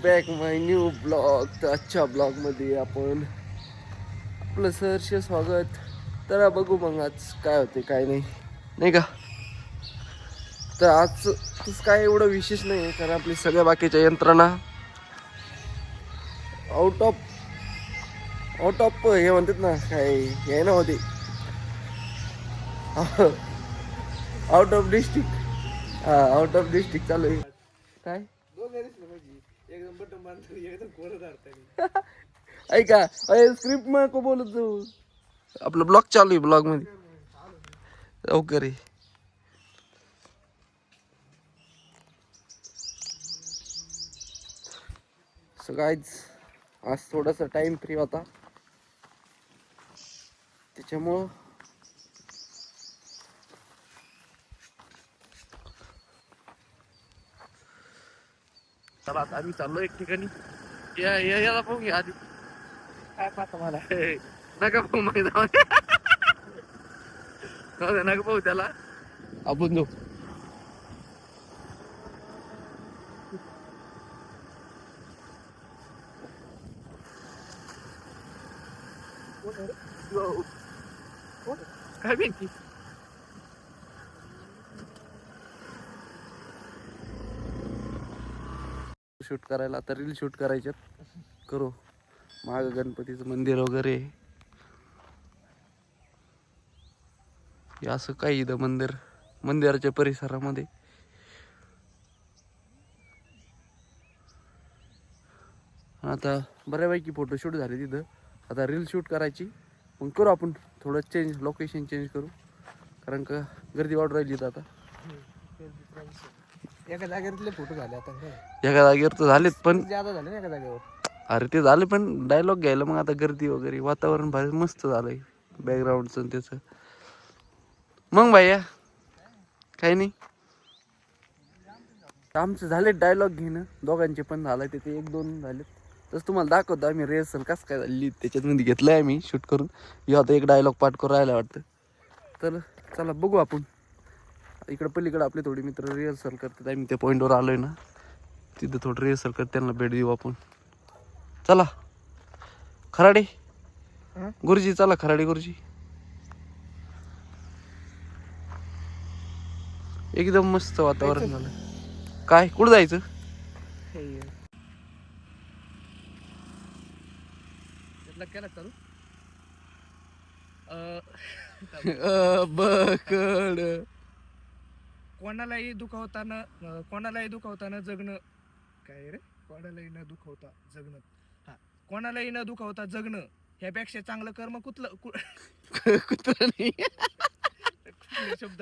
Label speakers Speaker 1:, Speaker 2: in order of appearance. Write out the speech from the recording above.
Speaker 1: Back माय new blog. तर आजच्या ब्लॉगमध्ये आपण आपलं सहर्ष स्वागत. तर बघू मग आज काय होते काय नाही, नाही का. तर आज तसं काय एवढं विशेष नाही आहे, कारण आपली सगळ्या बाकीच्या यंत्रणा आउट ऑफ हे म्हणतात ना, काय हे ना होते out of district. Out of district चालू आहे. काय एकदम बटन बांधतो एकदम कोरं धरता. ऐका स्क्रिप्ट नको बोलत जाऊ. आपलं ब्लॉग चालू आहे, ब्लॉग मध्ये ओके रे. सो गाईज, आज थोडासा टाइम फ्री होता, त्याच्यामुळं चला आता आम्ही चाललो एक ठिकाणी. याला पाहू घ्या आधी. काय पाहता मला नका पाहू मैदान. नका पाहू त्याला, आपण जाऊ. काय माहिती. शूट करायला आता रील शूट करायच्यात, करू. माग गणपतीचं मंदिर वगैरे हे असं काही इथं मंदिराच्या परिसरामध्ये. आता बऱ्यापैकी फोटोशूट झाले तिथं, आता रील शूट करायची. मग करू आपण थोडं चेंज, लोकेशन चेंज करू, कारण का गर्दी वाढ राहिली तर आता.
Speaker 2: एका जागेवरले फोटो झाले आता,
Speaker 1: एका जागेवर तर झालेत, पण
Speaker 2: ज्यादा झाले ना एका जागेवर.
Speaker 1: अरे ते झाले, पण डायलॉग घ्यायला मग आता गर्दी वगैरे. वातावरण भारी मस्त झालंय बॅकग्राऊंडचं त्याचं. मग भैया काही नाही, आमचं झाले डायलॉग घेणं दोघांचे पण झालंय, तिथे एक दोन झालेत. तसं तुम्हाला दाखवतो आम्ही रिहर्सल कसं काय झाली त्याच्यातमध्ये घेतलंय आम्ही शूट करून. हे आता एक डायलॉग पाठ करून राहायला वाटतं. तर चला बघू आपण. इकडं पलीकडं आपले थोडे मित्र रिहर्सल करतात, आम्ही त्या पॉईंटवर आलोय ना, तिथं थोडं रिहर्सल करत त्यांना भेट देऊ आपण. चला खराडे गुरुजी, चला खराडे गुरुजी. एकदम मस्त वातावरण झालं. काय कुठं जायचं.
Speaker 2: केला चालू
Speaker 1: बकड.
Speaker 2: कोणालाही दुखावताना जगणं. काय रे, कोणालाही न दुखवता जगणं. हा, कोणालाही न दुखावता जगणं ह्यापेक्षा चांगलं कर्म कुठलं
Speaker 1: कुत्र नाही.
Speaker 2: शब्द